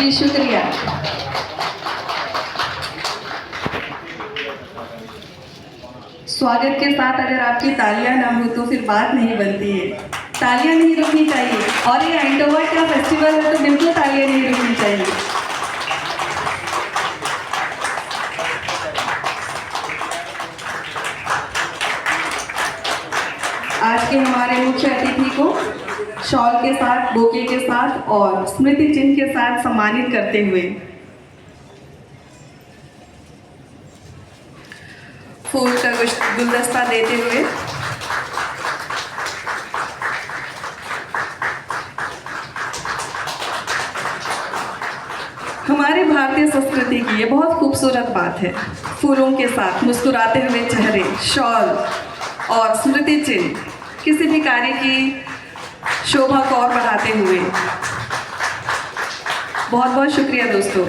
जी शुक्रिया। स्वागत के साथ अगर आपकी तालियां ना हो तो फिर बात नहीं बनती है। तालियां नहीं रुकनी चाहिए, और ये एंटोवर्ट का फेस्टिवल है तो बिल्कुल तालियां नहीं रुकनी चाहिए। आज के हमारे मुख्य अतिथि को शॉल के साथ, बोके के साथ और स्मृति चिन्ह के साथ सम्मानित करते हुए फूल का गुलदस्ता देते हुए हमारे भारतीय संस्कृति की ये बहुत खूबसूरत बात है। फूलों के साथ मुस्कुराते हुए चेहरे, शॉल और स्मृति चिन्ह किसी भी कार्य की शोभा को और बढ़ाते हुए। बहुत बहुत शुक्रिया दोस्तों।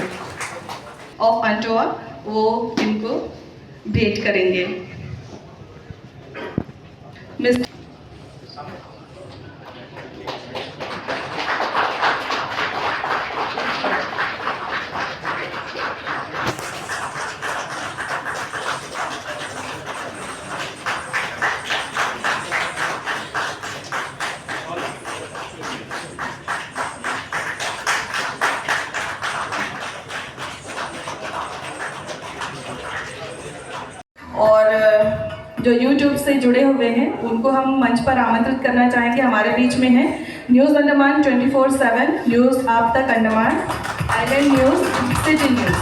ऑफ अंटोआ वो इनको भेंट करेंगे। मिस्टर और जो YouTube से जुड़े हुए हैं उनको हम मंच पर आमंत्रित करना चाहेंगे। हमारे बीच में है न्यूज़ अंडमान 24/7, न्यूज़ आप तक Andaman, island news, city news.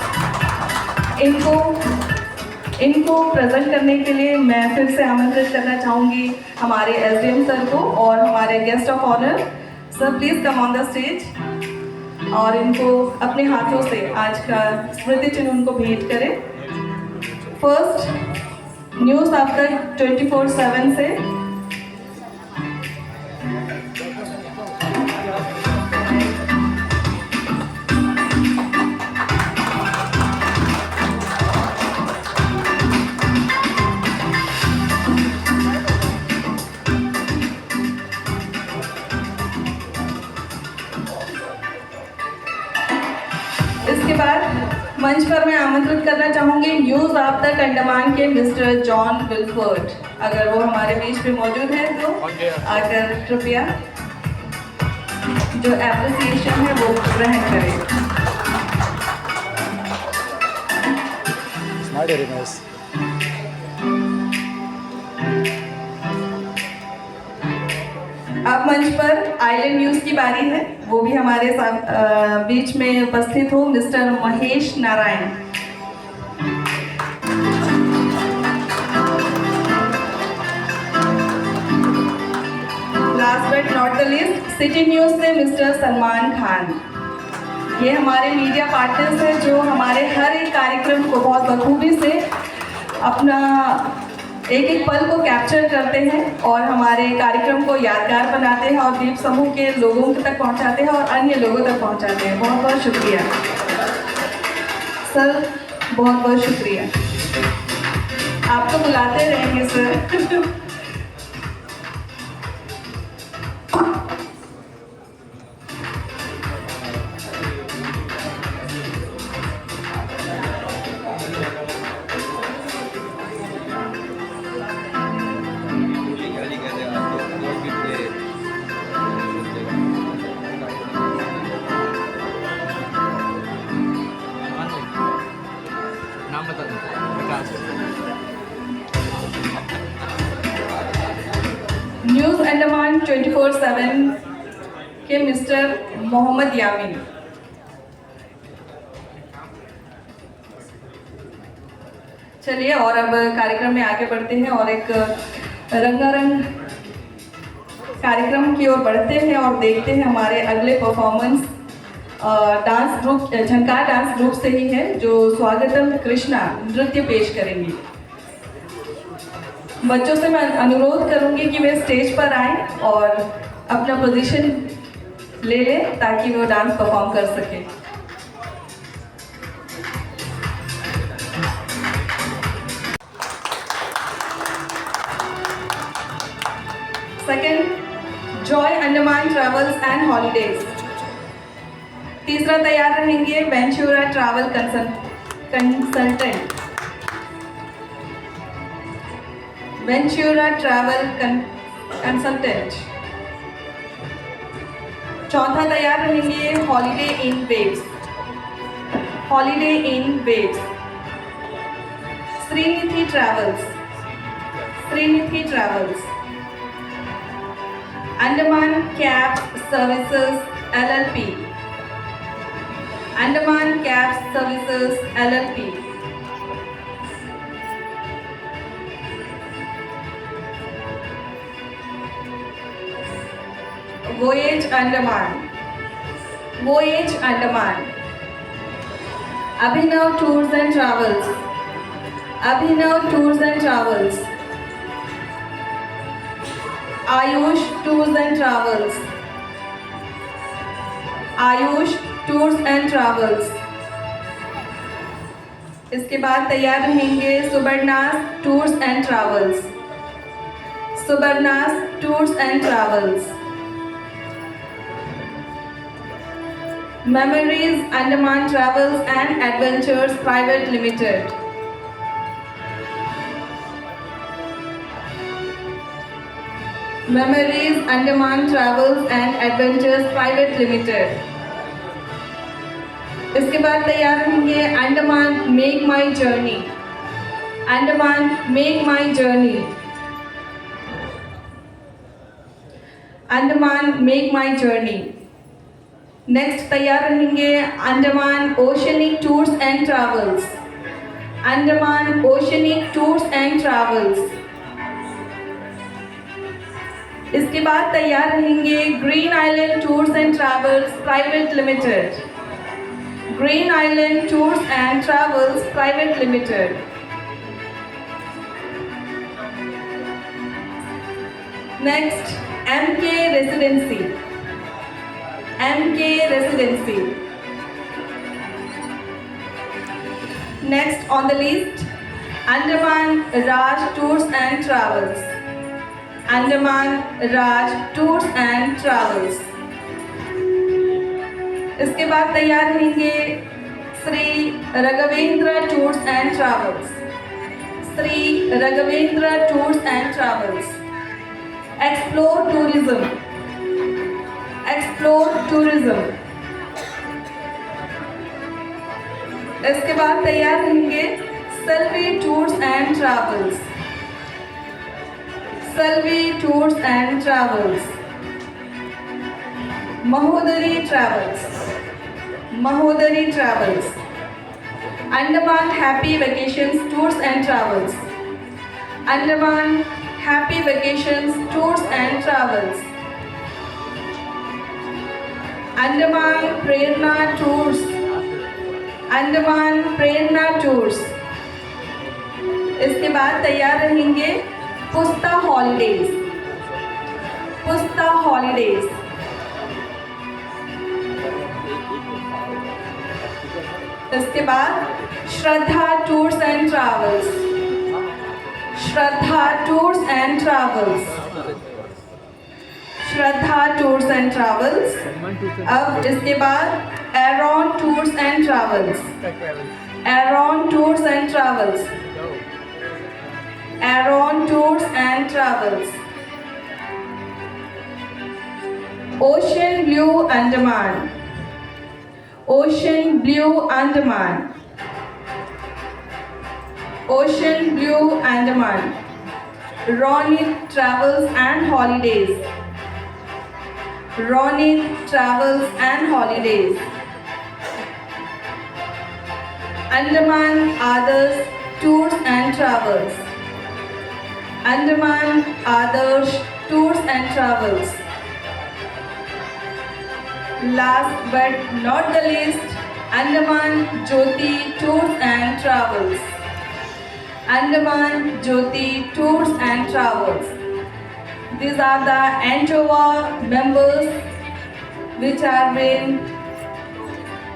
इनको प्रेजेंट करने के लिए मैं फिर से आमंत्रित करना चाहूँगी हमारे SDM सर को और हमारे guest of honour. Sir please come on the stage और इनको अपने हाथों से आज का स्मृति चिन्ह उनको भेंट करें। फर्स्ट न्यूज़ आपका 24/7 से इसके बाद मंच पर मैं आमंत्रित करना चाहूँगी न्यूज़ आप तक अंडमान के मिस्टर जॉन विल्फर्ड। अगर वो हमारे बीच में मौजूद है तो आकर कृपया जो एप्रिसिएशन है वो ग्रहण करें। अब मंच पर आइलैंड न्यूज़ की बारी है। वो भी हमारे साथ बीच में उपस्थित हो mister Mahesh Narayan. Last but not the least, city news से मिस्टर सलमान खान। ये हमारे मीडिया पार्टनर्स हैं जो हमारे हर एक कार्यक्रम को बहुत बखूबी से अपना एक एक पल को कैप्चर करते हैं और हमारे कार्यक्रम को यादगार बनाते हैं और द्वीप समूह के लोगों तक पहुंचाते हैं और अन्य लोगों तक पहुंचाते हैं। बहुत बहुत शुक्रिया सर, बहुत बहुत शुक्रिया। आपको बुलाते रहेंगे सर। न्यूज़ अंडमान 24/7 के मिस्टर मोहम्मद यामीन। चलिए और अब कार्यक्रम में आगे बढ़ते हैं और एक रंगारंग कार्यक्रम की ओर बढ़ते हैं और देखते हैं हमारे अगले performance dance group, Jhankar dance group से ही है जो स्वागतम कृष्णा नृत्य पेश करेंगी। बच्चों से मैं अनुरोध करूंगी कि वे स्टेज पर आएं और अपना पोजीशन ले लें ताकि वो डांस परफॉर्म कर सकें। Second, Joy Andaman travels and Holidays. तीसरा तैयार रहेंगे Ventura Travel Consultant. Ventura Travel Consultant. चौथा तैयार रहेंगे Holiday in Waves. Holiday in waves. Shrinidhi Travels. Shrinidhi Travels. Andaman Cabs Services LLP। Andaman Cabs Services LLP। Voyage Andaman. Voyage Andaman. Abhinav tours and travels. Abhinav tours and travels. Ayush tours and travels. Ayush tours and Travels. इसके बाद तैयार रहेंगे Subarnas tours and travels. सुबर्णास tours and travels. Memories Andaman travels and adventures private limited. Memories Andaman travels and adventures private limited. इसके बाद तैयार रहेंगे Andaman make my journey. Andaman make my journey. Andaman make my journey. Next तैयार रहेंगे Andaman oceanic tours and travels. Andaman oceanic tours and Travels. इसके बाद तैयार रहेंगे green island tours and travels private limited. Green island tours and travels private limited. Next MK residency. MK residency. Next on the list, Andaman Raj Tours and Travels. Andaman Raj Tours and Travels. इसके बाद तैयार रहेंगे Shri Raghavendra tours and travels. Shri Raghavendra tours and travels. Explore tourism. Explore tourism. इसके बाद तैयार रहेंगे Salvi tours and travels. Salvi tours and travels. Mahodari travels. Mahodari travels. Andaman happy vacations tours and travels. Andaman happy vacations tours and travels. Andaman Prerna tours. Andaman Prerna tours. इसके बाद तैयार रहेंगे पुस्ता हॉलीडेज। पुस्ता हॉलीडेज। इसके बाद Shraddha tours and travels. Shraddha tours and travels. Shraddha tours and travels. अब इसके बाद Aaron tours and travels. Aaron tours and travels. Aaron tours and travels. Ocean blue Andaman. Ocean blue Andaman. Ocean blue Andaman. Ronik travels and holidays. Ronin Travels and Holidays. Andaman Adarsh Tours and Travels. Andaman Adarsh Tours and Travels. Last but not the least, Andaman Jyoti Tours and Travels. Andaman Jyoti Tours and Travels. These are the ANTOVA members which have been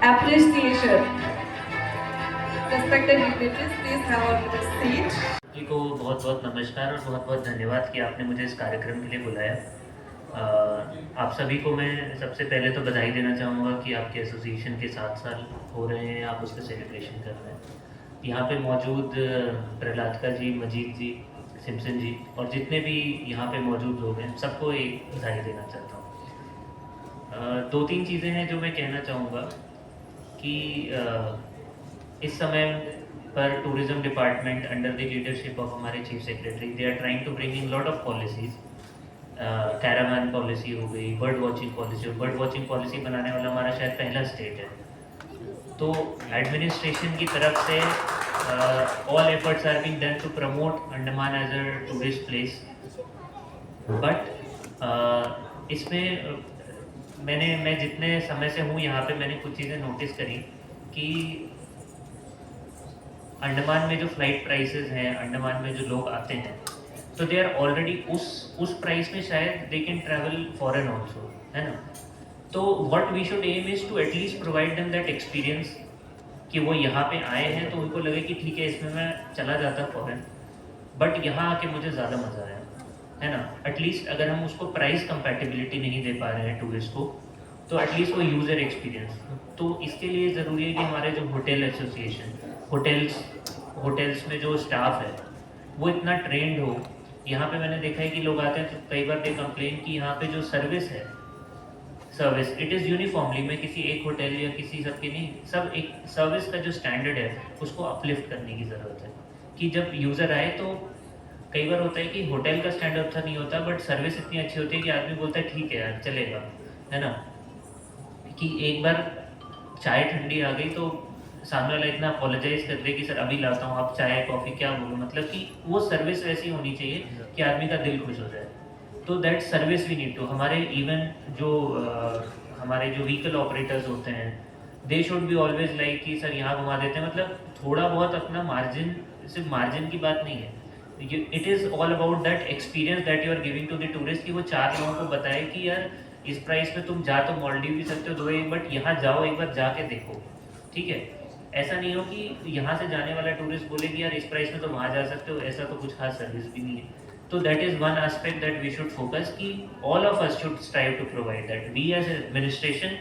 appreciation. Respected dignitaries, please have a seat. जी को बहुत बहुत नमस्कार और बहुत बहुत धन्यवाद कि आपने मुझे इस कार्यक्रम के लिए बुलाया। आप सभी को मैं सबसे पहले तो बधाई देना चाहूँगा कि आपके एसोसिएशन के 7 साल हो रहे हैं, आप उसका सेलिब्रेशन कर रहे हैं। यहाँ पे मौजूद प्रहलादका जी, मजीद जी, सिमसन जी और जितने भी यहाँ पे मौजूद लोग हैं, सबको एक बधाई देना चाहता हूँ। 2-3 चीज़ें हैं जो मैं कहना चाहूँगा कि इस समय पर tourism department under the leadership of हमारे chief secretary, they are trying to bring in lot of policies. Caravan policy हो गई, बर्ड वॉचिंग पॉलिसी, और बर्ड वॉचिंग पॉलिसी बनाने वाला हमारा शायद पहला स्टेट है। तो एडमिनिस्ट्रेशन की तरफ से all efforts are being done to promote Andaman as a tourist place, but इसमें मैं जितने समय से हूँ यहाँ पे, मैंने कुछ चीज़ें नोटिस करी कि अंडमान में जो फ्लाइट प्राइसेस हैं, अंडमान में जो लोग आते हैं, तो दे आर ऑलरेडी उस प्राइस में शायद they can travel foreign also, है ना। तो what we should aim is to at least provide them that experience कि वो यहाँ पे आए हैं तो उनको लगे कि ठीक है, इसमें मैं चला जाता फॉरेन, बट यहाँ आके मुझे ज़्यादा मज़ा आया, है ना। एटलीस्ट अगर हम उसको प्राइस कंपैटिबिलिटी नहीं दे पा रहे हैं टूरिस्ट को, तो एटलीस्ट वो यूज़र एक्सपीरियंस। तो इसके लिए ज़रूरी है कि हमारे जो होटल एसोसिएशन, होटल्स में जो स्टाफ है वो इतना ट्रेंड हो। यहाँ पे मैंने देखा है कि लोग आते हैं तो कई बार दे कंप्लेन कि यहाँ पे जो सर्विस है, सर्विस इट इज़ यूनिफॉर्मली, मैं किसी एक होटल या किसी सब की नहीं, सब एक सर्विस का जो स्टैंडर्ड है उसको अपलिफ्ट करने की ज़रूरत है। कि जब यूज़र आए तो कई बार होता है कि होटल का स्टैंडर्ड अच्छा नहीं होता, बट सर्विस इतनी अच्छी होती है कि आदमी बोलता है ठीक है यार चलेगा, है ना। कि एक बार चाय ठंडी आ गई तो सामने वाला इतना अपोलोजाइज कर दे कि सर अभी लाता हूँ, आप चाय कॉफ़ी क्या बोलूँ, मतलब कि वो सर्विस वैसी होनी चाहिए कि आदमी का दिल खुश हो जाए। तो that service we need to, हमारे इवन जो हमारे जो व्हीकल ऑपरेटर्स होते हैं, they should be always like कि सर यहाँ घुमा देते हैं, मतलब थोड़ा बहुत अपना मार्जिन, सिर्फ मार्जिन की बात नहीं है, it is all about that experience that you are giving to the tourist, कि वो 4 लोगों को बताए कि यार इस प्राइस में तुम जा तो मालदीव भी सकते हो दुबई, बट यहाँ जाओ एक बार जाके देखो, ठीक है। ऐसा नहीं हो कि यहाँ से जाने वाला टूरिस्ट बोले कि यार इस प्राइस में तो वहाँ जा सकते हो, ऐसा तो कुछ खास सर्विस भी नहीं है। तो that is one aspect that we should focus, कि all of us should strive to provide that, we as administration,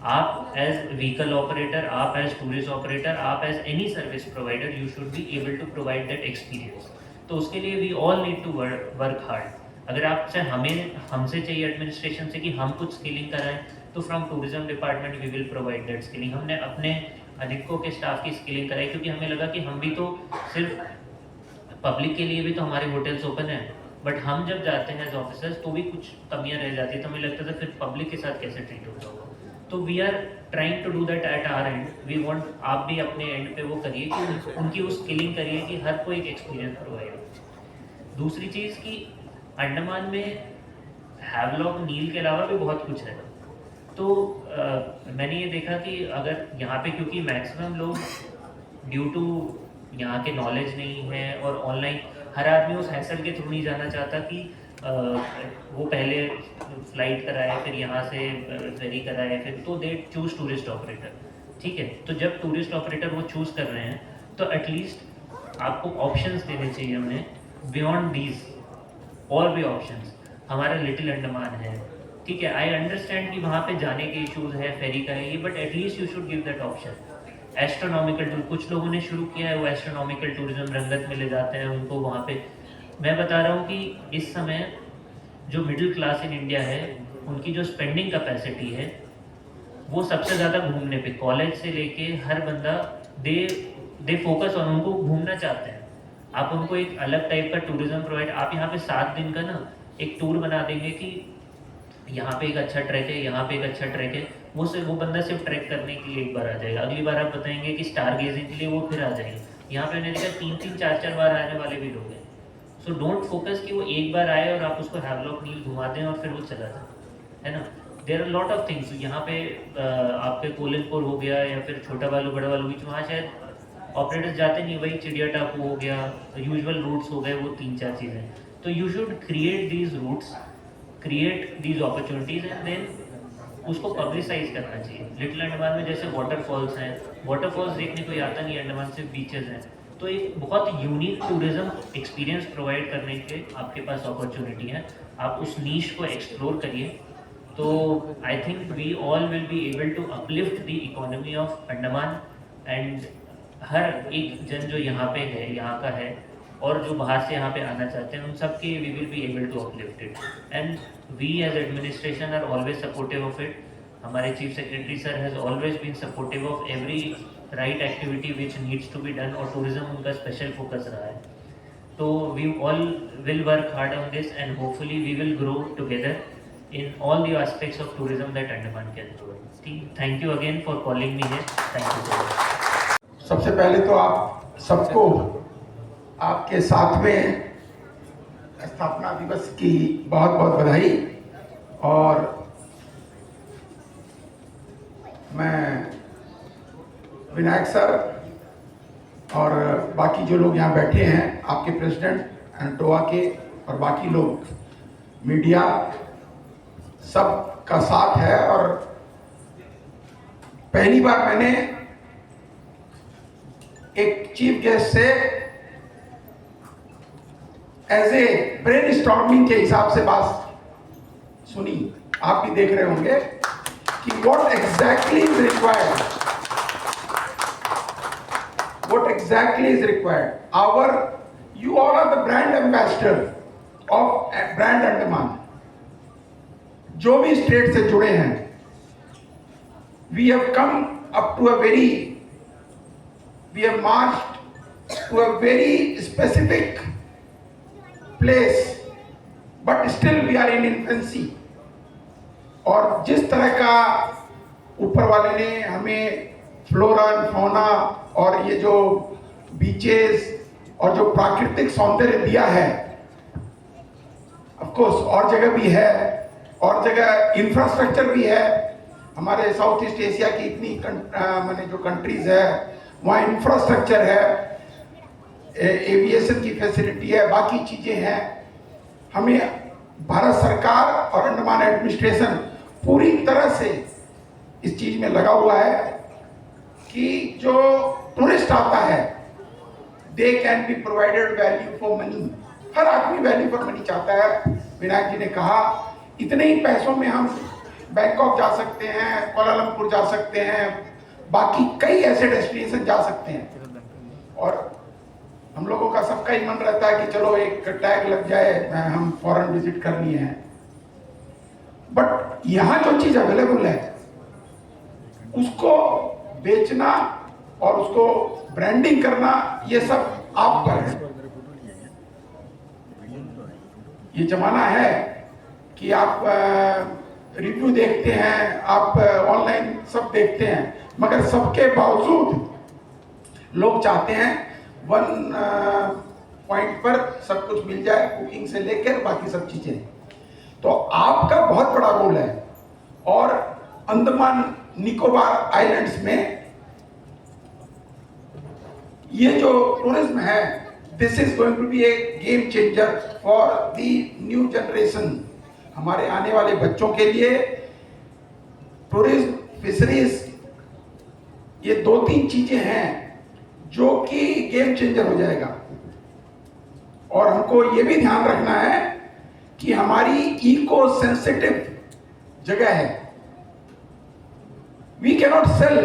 आप एज व्हीकल ऑपरेटर, आप एज टूरिस्ट ऑपरेटर, आप as any service provider, you should be able to provide that experience. तो उसके लिए we all need to work hard. अगर आपसे हमसे चाहिए एडमिनिस्ट्रेशन से कि हम कुछ स्किलिंग कराएं, तो from tourism department we will provide that skilling. हमने अपने अधिकों के स्टाफ की स्किलिंग कराई, क्योंकि हमें लगा कि हम भी तो सिर्फ पब्लिक के लिए भी तो हमारे होटल्स ओपन हैं, बट हम जब जाते हैं एज ऑफिसर्स तो भी कुछ कमियां रह जाती है, तो हमें लगता था फिर पब्लिक के साथ कैसे ट्रीट होता होगा। तो we are trying to do that at our end, we want आप भी अपने एंड पे वो करिए कि उनकी वो स्किलिंग करिए कि हर कोई एक एक्सपीरियंस प्रोवाइड हो। दूसरी चीज़ कि अंडमान में हैवलॉक नील के अलावा भी बहुत कुछ है। तो मैंने ये देखा कि अगर यहाँ पे, क्योंकि मैक्सिमम लोग ड्यू टू यहाँ के नॉलेज नहीं है और ऑनलाइन हर आदमी उस हैसल के थ्रू नहीं जाना चाहता कि वो पहले फ्लाइट कराए फिर यहाँ से फेरी कराए फिर, तो दे चूज टूरिस्ट ऑपरेटर, ठीक है। तो जब टूरिस्ट ऑपरेटर वो चूज़ कर रहे हैं तो एटलीस्ट आपको ऑप्शंस देने चाहिए उन्हें, बियॉन्ड दीज और भी ऑप्शंस। हमारा लिटिल अंडमान है, ठीक है, आई अंडरस्टैंड कि वहाँ पे जाने के इश्यूज है, फेरी का है ये, but at least you should give that option. Astronomical tour कुछ लोगों ने शुरू किया है, वो एस्ट्रोनॉमिकल टूरिज्म रंगत में ले जाते हैं उनको वहाँ पे। मैं बता रहा हूँ कि इस समय जो मिडिल क्लास इन इंडिया है, उनकी जो स्पेंडिंग कैपेसिटी है वो सबसे ज़्यादा घूमने पे, कॉलेज से लेके हर बंदा दे दे फोकस और उनको घूमना चाहते हैं। आप उनको एक अलग टाइप का टूरिज्म प्रोवाइड, आप यहाँ पे 7 दिन का ना एक टूर बना देंगे कि यहाँ पे एक अच्छा ट्रैक है, यहाँ पे एक अच्छा ट्रैक है, वो बंदा सिर्फ ट्रैक करने के लिए एक बार आ जाएगा, अगली बार आप बताएंगे कि स्टार गेजिंग के लिए वो फिर आ जाएंगे। यहाँ पे मैंने देखा 3-3, 4-4 बार आने वाले भी लोग हैं। सो डोंट फोकस कि वो एक बार आए और आप उसको हैवलॉक नील घुमा दें और फिर वो चला जाए, है ना। There are lot of things यहाँ पे, आपके कोलनपुर हो गया या फिर छोटा बालू बड़ा बालू बीच, वहाँ शायद ऑपरेटर्स जाते नहीं, वही चिड़िया टापू हो गया, यूजुअल रूट्स हो गए, वो 3-4 चीज़ें। तो you should create these routes, create these opportunities and then उसको पब्लिसाइज करना चाहिए। लिटिल अंडमान में जैसे वाटरफॉल्स हैं, वाटरफॉल्स देखने कोई आता नहीं, अंडमान सिर्फ बीचेस हैं, तो एक बहुत यूनिक टूरिज्म एक्सपीरियंस प्रोवाइड करने के आपके पास अपॉर्चुनिटी है, आप उस नीश को एक्सप्लोर करिए। तो I think we all will be able to uplift the economy of Andaman, and हर एक जन जो यहाँ पे है, यहाँ का है, और जो बाहर से यहाँ पे आना चाहते हैं, उन सब के we will be able to uplift it, and we as administration are always supportive of it. हमारे chief secretary sir has always been supportive of every right activity which needs to be done, और tourism उनका special focus रहा है। तो we all will work hard on this, and hopefully we will grow together in all the aspects of tourism that Andaman can provide. Thank you again for calling me here. Thank you so much. सबसे पहले तो आप सबको आपके 7वें स्थापना दिवस की बहुत बहुत बधाई। और मैं विनायक सर और बाकी जो लोग यहाँ बैठे हैं, आपके प्रेसिडेंट एंटोआ के और बाकी लोग, मीडिया, सब का साथ है। और पहली बार मैंने एक चीफ गेस्ट से एज ए ब्रेन स्टॉर्मिंग के हिसाब से बात सुनी। आप भी देख रहे होंगे कि what exactly is required, what exactly is required. You all are the brand ambassador of brand Andaman. जो भी स्टेट से जुड़े हैं, we have come up to we have marched to a very specific place, but still we are in infancy. और जिस तरह का ऊपर वाले ने हमें फ्लोरा एंड फौना और ये जो बीचेस और जो प्राकृतिक सौंदर्य दिया है, ऑफ कोर्स और जगह भी है, और जगह इंफ्रास्ट्रक्चर भी है। हमारे साउथ ईस्ट एशिया की इतनी माने जो कंट्रीज है, वहाँ इंफ्रास्ट्रक्चर है, एविएशन की फैसिलिटी है, बाकी चीज़ें हैं। हमें भारत सरकार और अंडमान एडमिनिस्ट्रेशन पूरी तरह से इस चीज़ में लगा हुआ है कि जो टूरिस्ट आता है, they can be provided value for money. हर आदमी वैल्यू फॉर मनी चाहता है। विनायक जी ने कहा इतने ही पैसों में हम बैंकॉक जा सकते हैं, कोलालमपुर जा सकते हैं, बाकी कई ऐसे डेस्टिनेशन जा सकते हैं। और हम लोगों का सबका ही मन रहता है कि चलो एक टैग लग जाए, हम फॉरेन विजिट करनी है। बट यहाँ जो चीज अवेलेबल है उसको बेचना और उसको ब्रांडिंग करना, ये सब आप पर है। ये जमाना है कि आप रिव्यू देखते हैं, आप ऑनलाइन सब देखते हैं, मगर सबके बावजूद लोग चाहते हैं वन पॉइंट पर सब कुछ मिल जाए, कुकिंग से लेकर बाकी सब चीजें। तो आपका बहुत बड़ा रोल है। और अंडमान निकोबार आइलैंड्स में ये जो टूरिज्म है, this is going to be a game changer for the new generation. हमारे आने वाले बच्चों के लिए टूरिज्म, फिशरीज, ये 2-3 चीजें हैं जो कि गेम चेंजर हो जाएगा। और हमको ये भी ध्यान रखना है कि हमारी इको सेंसिटिव जगह है। We cannot sell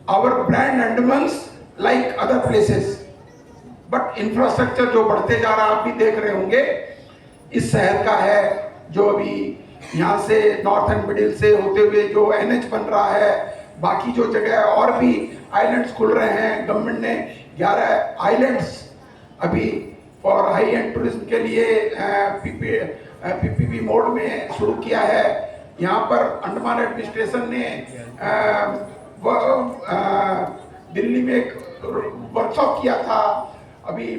our brand Andamans like other places, but infrastructure जो बढ़ते जा रहा है, आप भी देख रहे होंगे, इस शहर का है, जो अभी यहाँ से नॉर्थ एंड मिडिल से होते हुए जो NH बन रहा है, बाकी जो जगह है और भी आइलैंड्स खुल रहे हैं। गवर्नमेंट ने 11 आइलैंड्स अभी फॉर हाई एंड टूरिज्म के लिए PPP मोड में शुरू किया है। यहाँ पर अंडमान एडमिनिस्ट्रेशन ने दिल्ली में एक वर्कशॉप किया था। अभी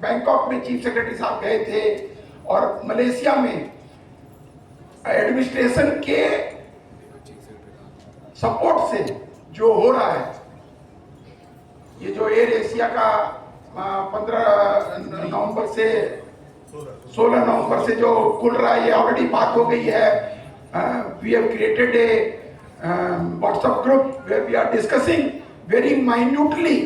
बैंकॉक में चीफ सेक्रेटरी साहब गए थे, और मलेशिया में एडमिनिस्ट्रेशन के सपोर्ट से जो हो रहा है, ये जो एयर एशिया का 15 नवंबर से 16 नवंबर से जो खुल रहा है, ये ऑलरेडी बात हो गई है। We have created a WhatsApp group where we are discussing very minutely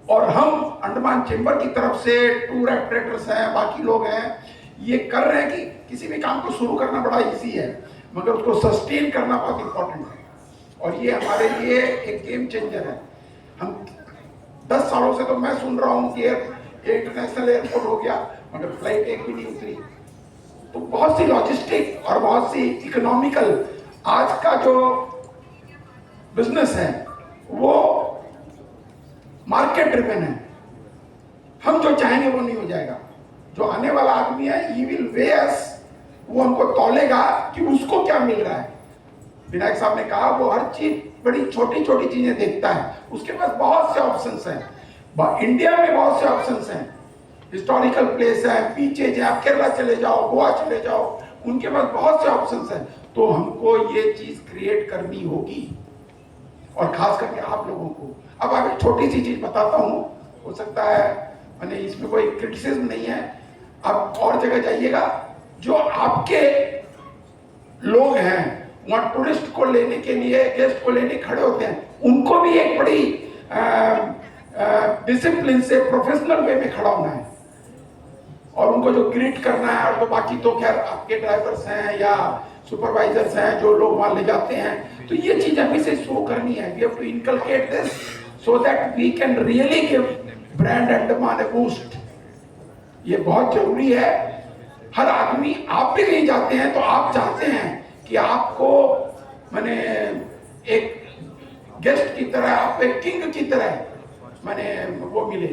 और हम अंडमान चेंबर की तरफ से टूर ऑपरेटर्स हैं, बाकी लोग हैं, ये कर रहे हैं कि किसी भी काम को शुरू करना बड़ा इजी है, मगर उसको सस्टेन करना बहुत इंपॉर्टेंट है। और ये हमारे लिए एक गेम चेंजर है। हम 10 सालों से तो मैं सुन रहा हूँ कि इंटरनेशनल एयरपोर्ट हो गया, मगर फ्लाइट एक भी नहीं उतरी। तो बहुत सी लॉजिस्टिक और बहुत सी इकोनॉमिकल आज का जो बिजनेस है वो मार्केट ड्रिवन है। हम जो चाहेंगे वो नहीं हो जाएगा। जो आने वाला आदमी है ही विल वे अस, वो हमको तौलेगा कि उसको क्या मिल रहा है। विनायक साहब ने कहा वो हर चीज बड़ी छोटी छोटी चीजें देखता है, उसके पास बहुत से ऑप्शंस हैं। इंडिया में बहुत से ऑप्शंस हैं, हिस्टोरिकल प्लेस है, बीचेज है, आप केरला चले जाओ, गोवा चले जाओ, उनके पास बहुत से ऑप्शंस हैं। तो हमको ये चीज क्रिएट करनी होगी, और खास करके आप लोगों को। अब आप एक छोटी सी चीज बताता हूँ, हो सकता है मैंने इसमें कोई क्रिटिसिज्म नहीं है, आप और जगह जाइएगा, जो आपके लोग हैं वहाँ टूरिस्ट को लेने के लिए, गेस्ट को लेने खड़े होते हैं, उनको भी एक बड़ी डिसिप्लिन से प्रोफेशनल वे में खड़ा होना है, और उनको जो ग्रीट करना है। और तो बाकी तो खैर आपके ड्राइवर्स हैं या सुपरवाइजर्स हैं जो लोग वहाँ ले जाते हैं, तो ये चीज अभी से शो करनी है। We have to inculcate this so that we can really give brand Andaman a boost. ये बहुत जरूरी है। हर आदमी, आप भी कहीं जाते हैं तो आप चाहते हैं कि आपको माने एक गेस्ट की तरह, आप एक किंग की तरह माने वो मिले।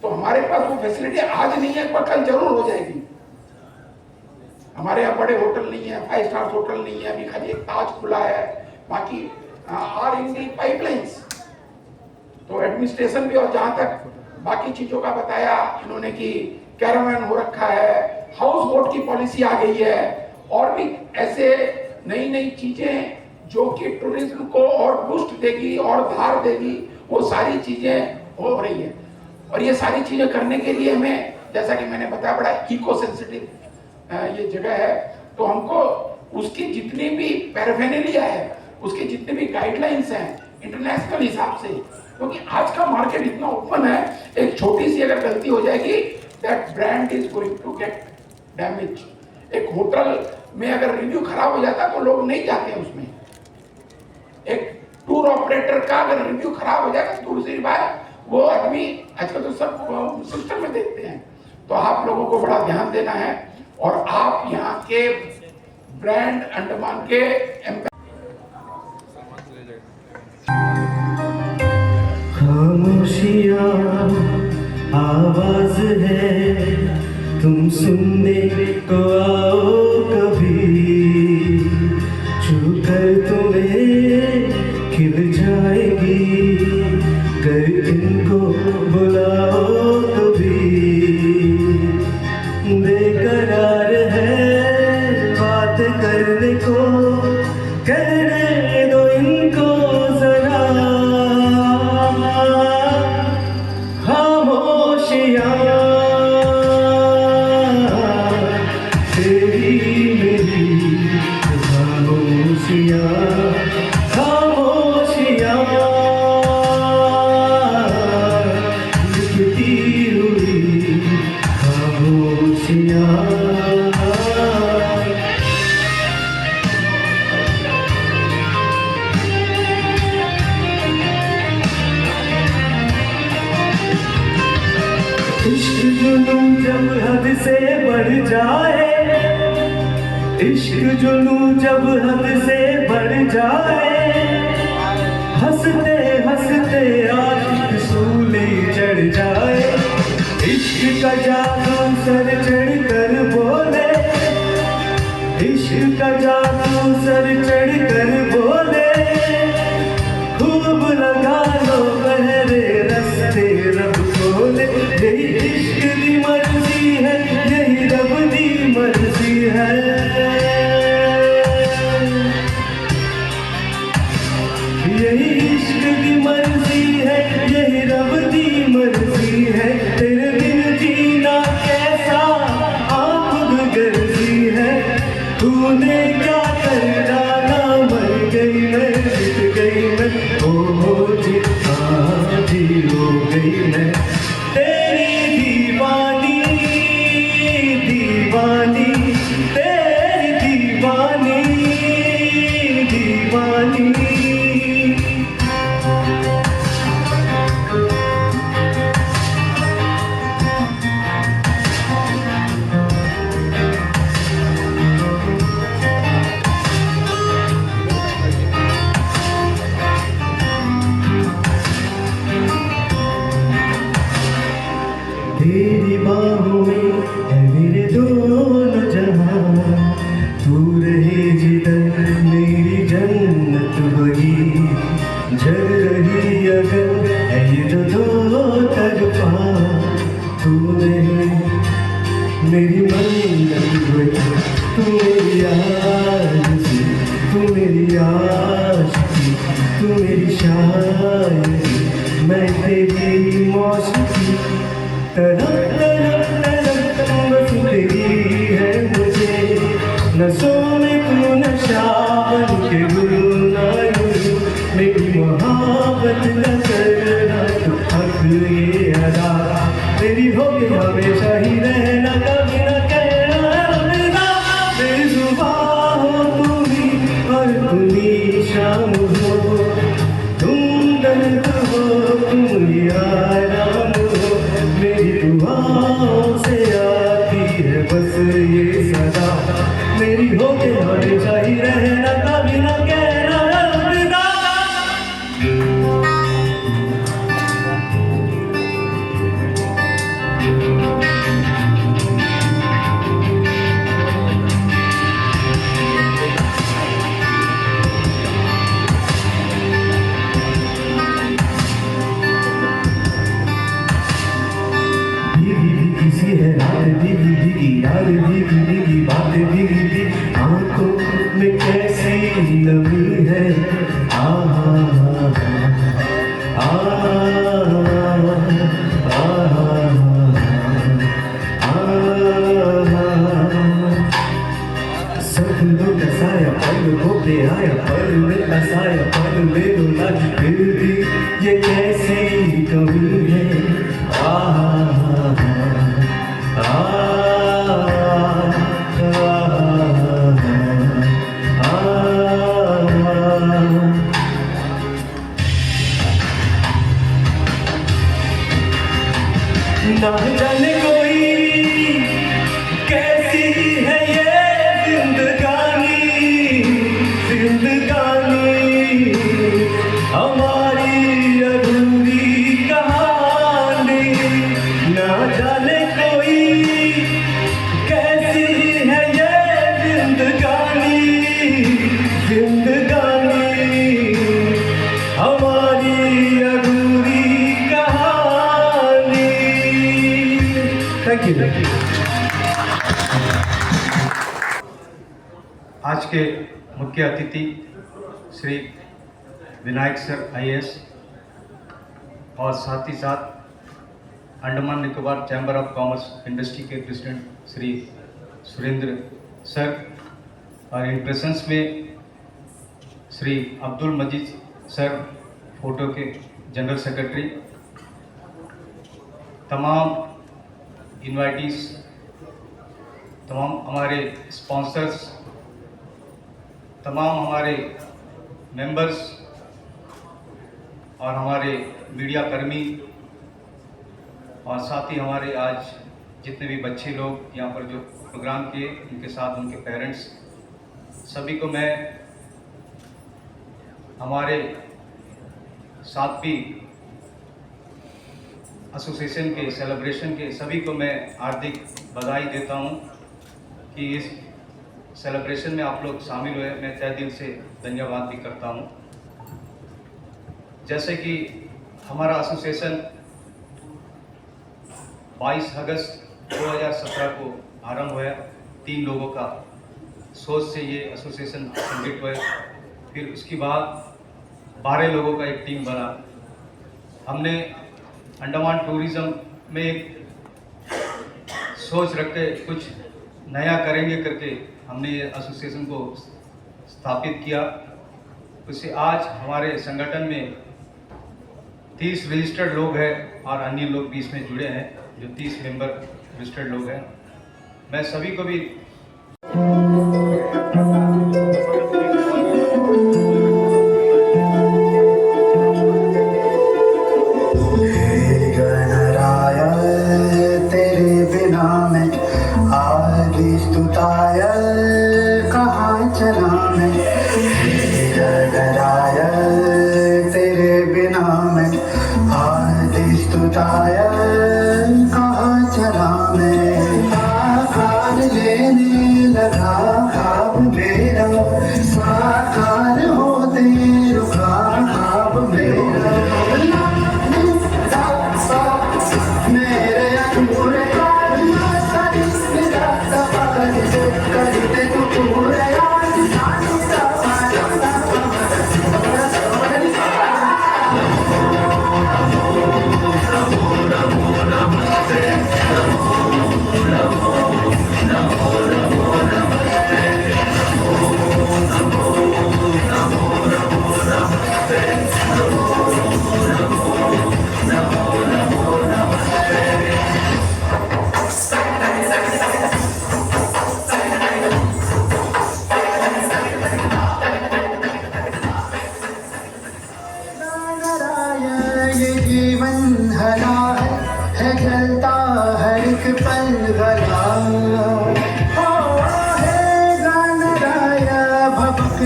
तो हमारे पास वो फैसिलिटी आज नहीं है, पर कल जरूर हो जाएगी। हमारे यहाँ बड़े होटल नहीं है, 5 स्टार होटल नहीं है, अभी खाली एक ताज खुला है, बाकी आर इन दी पाइपलाइंस। तो एडमिनिस्ट्रेशन भी, और जहां तक बाकी चीजों का बताया इन्होंने कि कैरावैन हो रखा है, हाउस बोट की पॉलिसी आ गई है, और भी ऐसे नई नई चीजें जो कि टूरिज्म को और बूस्ट देगी और धार देगी, वो सारी चीजें हो रही है। और ये सारी चीजें करने के लिए हमें, जैसा कि मैंने बताया, बड़ा इको सेंसिटिव ये जगह है। तो हमको उसकी जितनी भी पैराफेरेलिया है, उसकी जितनी भी गाइडलाइंस हैं इंटरनेशनल हिसाब से, क्योंकि आज का मार्केट इतना ओपन है, एक छोटी सी अगर गलती हो जाएगी, that brand is going to get damage. एक होटल में अगर रिव्यू खराब हो जाता है तो लोग नहीं जाते हैं उसमें। एक टूर ऑपरेटर का अगर रिव्यू खराब हो जाएगा तो दूसरी बार वो आदमी, आजकल तो सब सिस्टम में देखते हैं। तो आप लोगों को बड़ा ध्यान देना है, और आप यहाँ के ब्रांड अंडमान के खामोशियाँ आवाज है, तुम सुनने को आओ कभी, छूकर तुम्हें खिल जाएगी, कर इनको बुलाओ कभी। बेकरार है बात करने को, कहने दो इनको जरा, खामोशियाँ तेरी मेरी खामोशियाँ, खामोशियाँ लिखती हुई खामोशियाँ। इश्क जुनून जब हद से बढ़ जाए, इश्क जुनून जब हद से बढ़ जाए, हंसते हंसते आशिक सूली चढ़ जाए। इश्क का जादू सर चढ़ कर बोले, इश्क का जादू सर चढ़ कर बोले, खूब लगा लो बहरे रस्ते रब खोले। यही इश्क दी मर्जी है, यही रब दी मर्जी है। यही इश्क दी मर्जी है, यही रब दी मर्जी है। तेरे बिन जीना कैसा आप खुद गर्जी है, तूने क्या कर डाला, मर गई मैं, मिट गई मैं, ओ जी हाँ जी हो गई। बंधन हुए। तू मेरी आरज़ू, तू मेरी आशिकी, तू मेरी शायरी, मैं तेरी मौसीकी। तड़प तड़प तड़प बस तेरी है मुझे, नसों में तू नशा बन के घुलना यूं। मेरी मोहब्बत न करना तू हक ये अदा, तेरी होगी हमेशा ही रहना, कभी न कहना अलविदा। मेरी जुबान हो तुम ही और तुम ही शाम हो, तुम दर्द हो तुम ही आराम हो। मेरी दुआओं से आती है बस ये सदा, मेरी होगी हमेशा ही रहना, कभी न कहना अलविदा। भीगी भीगी सी है रात, भीगी भीगी याद, भीगी भीगी बातें, भीगी भीगी आंखों में कैसी नमी है। आहा सपनों का साया पल पे आया, पल में साया पल में रोना, फिर भी ये कैसी कमी है। ना जाने कोई कैसी है ये जिंदगानी, जिंदगानी हमारी अधूरी कहानी। ना जाने कोई कैसी है ये जिंदगानी, जिंदगानी हमारी अधूरी कहानी। Thank you. आज के मुख्य अतिथि श्री विनायक सर IAS और साथ ही साथ Andaman Nicobar chamber of commerce industry के प्रेसिडेंट श्री सुरेंद्र सर, और इन प्रेजेंस में श्री अब्दुल मजीद सर फोटो के जनरल सेक्रेटरी, तमाम इनवाइटीज, तमाम हमारे स्पॉन्सर्स, तमाम हमारे मेंबर्स और हमारे मीडिया कर्मी, और साथ ही हमारे आज जितने भी बच्चे लोग यहाँ पर जो प्रोग्राम किए, उनके साथ उनके पेरेंट्स, सभी को मैं हमारे साथ भी एसोसिएशन के सेलिब्रेशन के सभी को मैं हार्दिक बधाई देता हूँ कि इस सेलिब्रेशन में आप लोग शामिल हुए। मैं तहे दिल से धन्यवाद भी करता हूँ। जैसे कि हमारा एसोसिएशन 22 अगस्त 2017 को आरंभ हुआ। 3 लोगों का सोच से ये एसोसिएशन संगठित हुए। फिर उसके बाद 12 लोगों का एक टीम बना। हमने अंडमान टूरिज़्म में एक सोच रख के कुछ नया करेंगे करके हमने ये एसोसिएशन को स्थापित किया। उससे आज हमारे संगठन में 30 रजिस्टर्ड लोग हैं और अन्य लोग भी इसमें जुड़े हैं, जो 30 मेंबर रजिस्टर्ड लोग हैं। मैं सभी को भी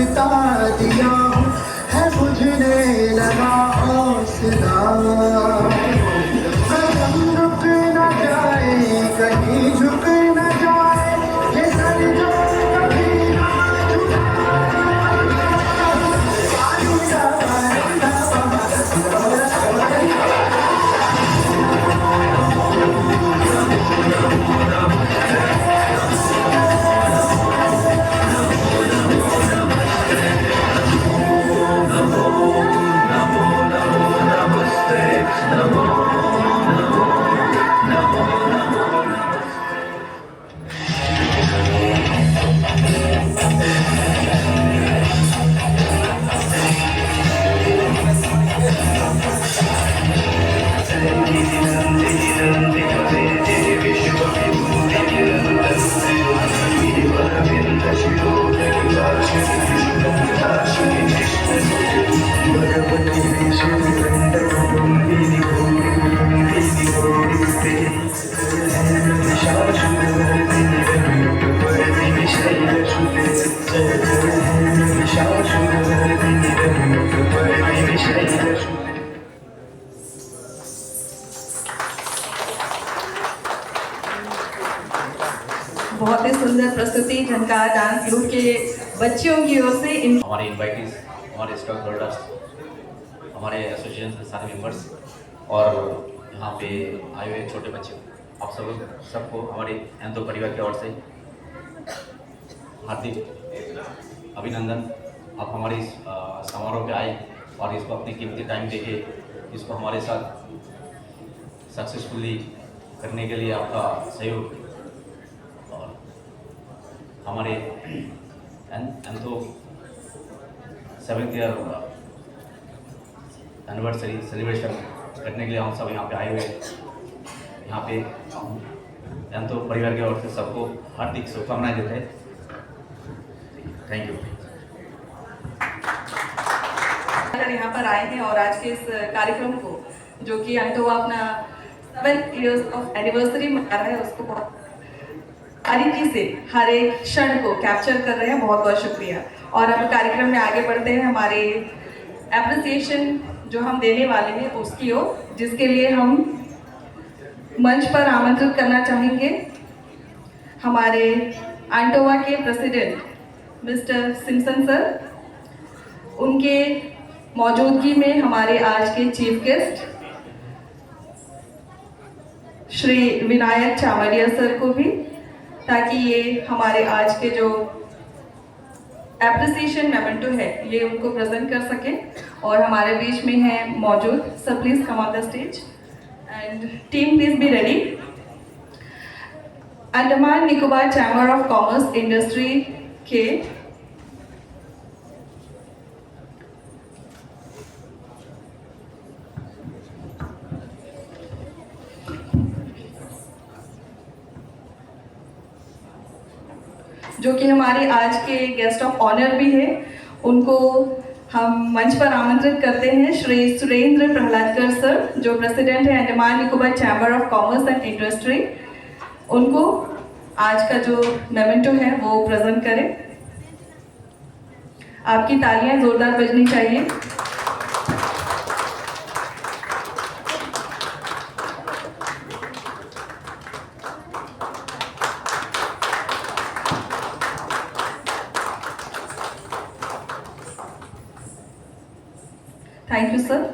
बिता दिया हूँ, है बुझने लगा हौसला। कदम रुक न जाए, कहीं झुक न जाए, ये सर जो कभी ना बहुत ही सुंदर प्रस्तुति झनकार डांस ग्रुप के बच्चियों की ओर से हमारे इनवाइटीज, हमारे स्टॉक होल्डर्स, हमारे एसोसिएशन के सारे मेंबर्स और यहाँ पे आए हुए छोटे बच्चे, आप सबको हमारे एंतो परिवार की ओर से हार्दिक अभिनंदन। आप हमारे इस समारोह पे आए और इसको अपने कीमती टाइम देके इसको हमारे साथ सक्सेसफुली करने के लिए आपका सहयोग और हमारे एंथो 7th ईयर एनिवर्सरी सेलिब्रेशन करने के लिए हम सब यहाँ पे आए हुए हैं। यहाँ पे एंथो परिवार की ओर से सबको हार्दिक शुभकामनाएं देते हैं। Thank you. अगर यहाँ पर आए हैं और आज के इस कार्यक्रम को जो कि एंटोवा अपना 7 years ऑफ एनिवर्सरी मना रहा है उसको बहुत बारीकी से हर एक क्षण को कैप्चर कर रहे हैं। बहुत बहुत शुक्रिया। और अब कार्यक्रम में आगे बढ़ते हैं हमारे एप्रिसिएशन जो हम देने वाले हैं उसकी ओर, जिसके लिए हम मंच पर आमंत्रित करना चाहेंगे हमारे एंटोवा के प्रेसिडेंट मिस्टर सिम्पसन सर। उनके मौजूदगी में हमारे आज के chief guest Shri Vinayak Chamaria sir को भी, ताकि ये हमारे आज के जो एप्रिसिएशन मेमेंटो है ये उनको प्रेजेंट कर सके। और हमारे बीच में है मौजूद। Sir please come on the stage and team please be ready. Andaman Nicobar chamber of commerce industry के जो कि हमारे आज के गेस्ट ऑफ ऑनर भी है, उनको हम मंच पर आमंत्रित करते हैं श्री सुरेंद्र प्रहलादकर सर जो प्रेसिडेंट है Andaman Nicobar chamber of commerce and industry. उनको आज का जो मेमेंटो है वो प्रेजेंट करें। आपकी तालियां जोरदार बजनी चाहिए। Thank you sir.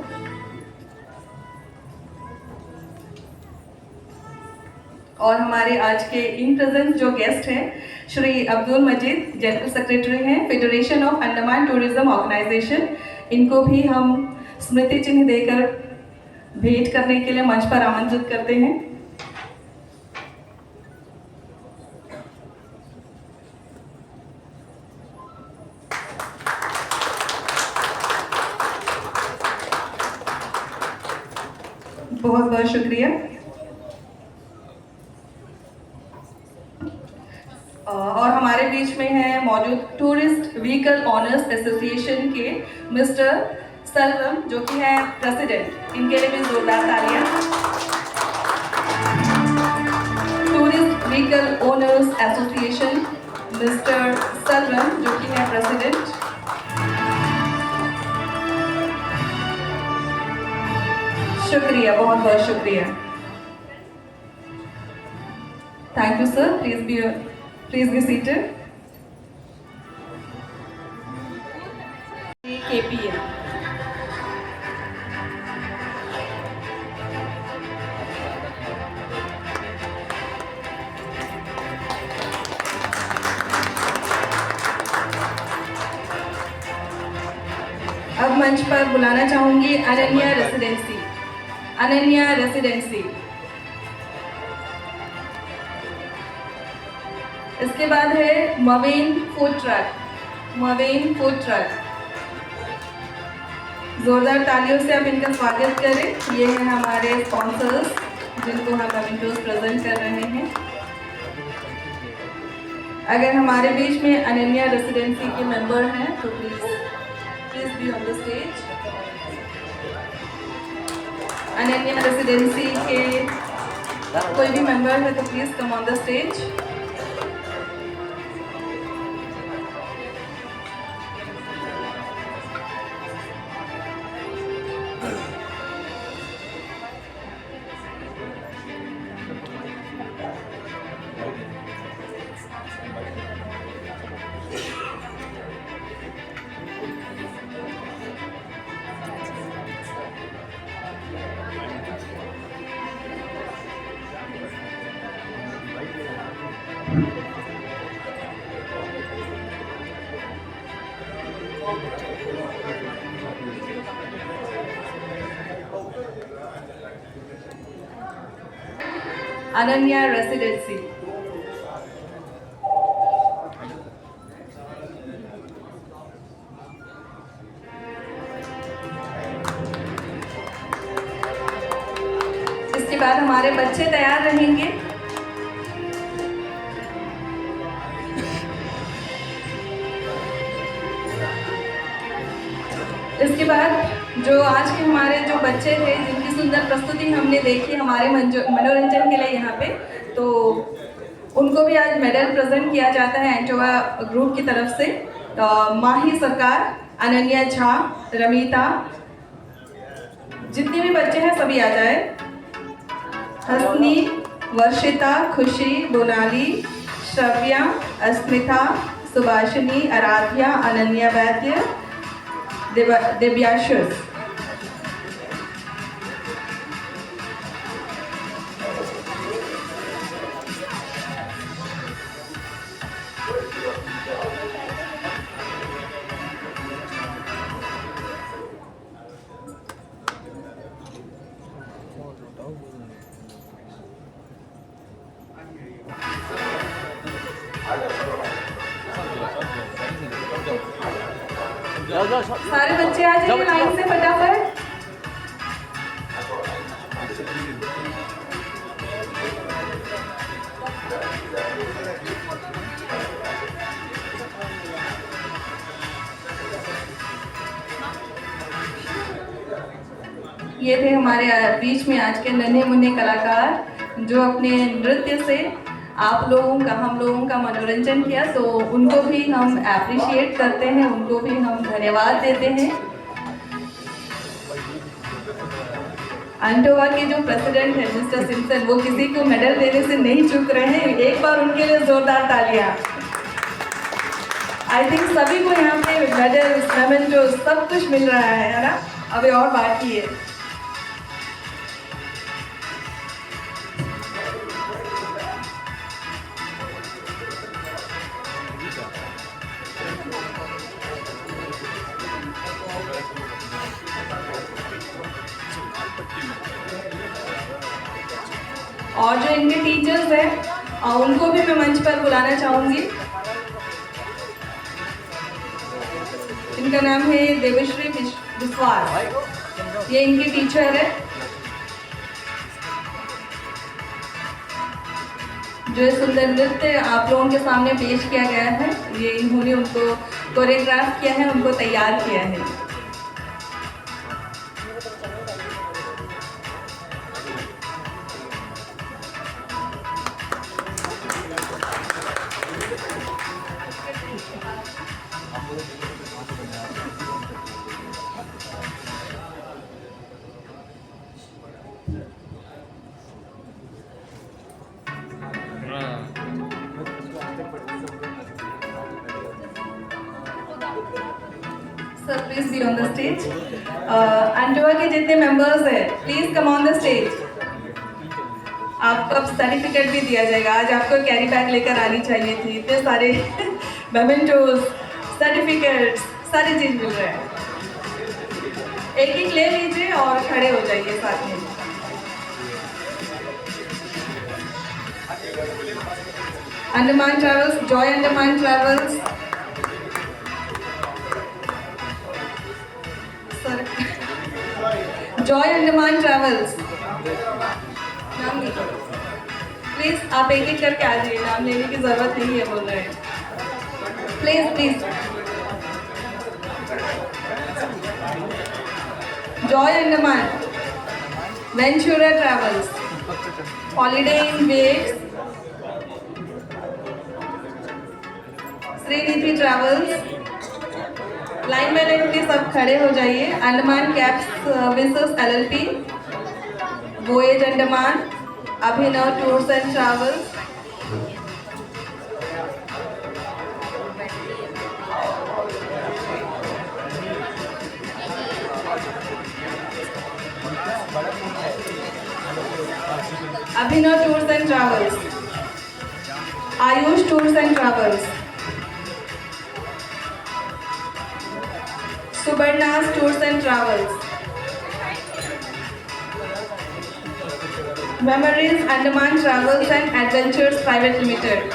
और हमारे आज के इन प्रेजेंट जो गेस्ट हैं श्री अब्दुल मजीद जनरल सेक्रेटरी हैं Federation of Andaman Tourism Organisation. इनको भी हम स्मृति चिन्ह देकर भेंट करने के लिए मंच पर आमंत्रित करते हैं। बहुत बहुत शुक्रिया। और हमारे बीच में है मौजूद टूरिस्ट व्हीकल ऑनर्स एसोसिएशन के मिस्टर सलवम जो कि है प्रेसिडेंट। इनके लिए भी जोरदार तालियां। Tourist vehicle owners association mister Selvam जो कि है प्रेसिडेंट। शुक्रिया, बहुत बहुत शुक्रिया। Thank you sir, please be seated. KPM अब मंच पर बुलाना चाहूंगी अनन्या रेसिडेंसी। इसके बाद है मवेन फूड ट्रक। जोरदार तालियों से आप इनका स्वागत करें। ये हैं हमारे स्पॉन्सर्स जिनको हम मेमेंटोस प्रेजेंट कर रहे हैं। अगर हमारे बीच में अनन्या रेसिडेंसी के मेंबर हैं तो please be on the stage. Ananya residency के कोई भी मेंबर है तो please come on the stage. Ananya residency. इसके बाद हमारे बच्चे तैयार रहेंगे। इसके बाद जो आज के हमारे जो बच्चे थे जिनकी सुंदर प्रस्तुति हमने देखी हमारे मनोरंजन के लिए यहाँ पे, तो उनको भी आज मेडल प्रेजेंट किया जाता है एंटोवा ग्रुप की तरफ से। माही सरकार, अनन्या झा, रमिता, जितने भी बच्चे हैं सभी आ जाए। हसनी, वर्षिता, खुशी, बोनाली, श्रव्या, अस्मिता, सुभाषिनी, आराध्या, अनन्या वैद्य, दिव्याशुष। सारे बच्चे आ जाइए लाइन से फटाफट। ये थे हमारे बीच में आज के नन्हे मुन्ने कलाकार जो अपने नृत्य से आप लोगों का, हम लोगों का मनोरंजन किया। तो उनको भी हम अप्रिशिएट करते हैं, उनको भी हम धन्यवाद देते हैं। एंटोवा के जो प्रेसिडेंट हैं मिस्टर सिम्पसन, वो किसी को मेडल देने से नहीं चूक रहे हैं। एक बार उनके लिए जोरदार तालियां। आई थिंक सभी को यहाँ पे मेडल, मेमेंटो सब कुछ मिल रहा है ना? अभी और बाकी है। और जो इनके टीचर्स हैं उनको भी मैं मंच पर बुलाना चाहूंगी। इनका नाम है देवश्री विश्वास, ये इनकी टीचर है। जो सुंदर नृत्य आप लोगों के सामने पेश किया गया है, ये इन्होंने उनको कोरियोग्राफ किया है, उनको तैयार किया है। Sir please be on the stage. अंडवा के जितने मेंबर्स हैं please come on the stage. आपको अब सर्टिफिकेट भी दिया जाएगा। आज आपको कैरी बैग लेकर आनी चाहिए थी। इतने सारे मेमेंटोज, सर्टिफिकेट्स, सारी चीज मिल रहे हैं। एक एक ले लीजिए और खड़े हो जाइए साथ में। Andaman travels, Joy Andaman travels sir, Joy Andaman travels नाम लिखो प्लीज। आप एक एक करके आ जाइए, नाम लेने की जरूरत नहीं है बोल रहे हैं। Please please. Joy Andaman, Ventura travels, holiday in waves, Shrinidhi travels. Line में लेकर प्लीज सब खड़े हो जाइए। Andaman cab services LLP, voyage Andaman, Abhinav tours and travels, Abhinav tours and travels, Ayush tours and travels, सुबर्णास tours and travels, memories Andaman travels and adventures private limited,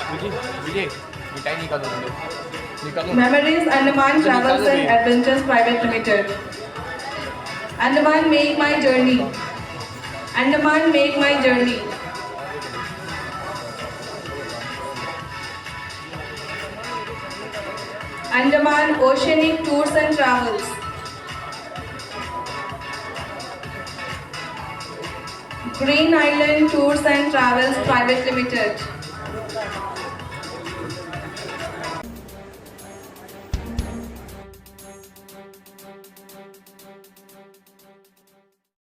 memories Andaman travels and adventures private limited, Andaman make my journey, Andaman make my journey, Andaman oceanic tours and travels, green island tours and travels private limited,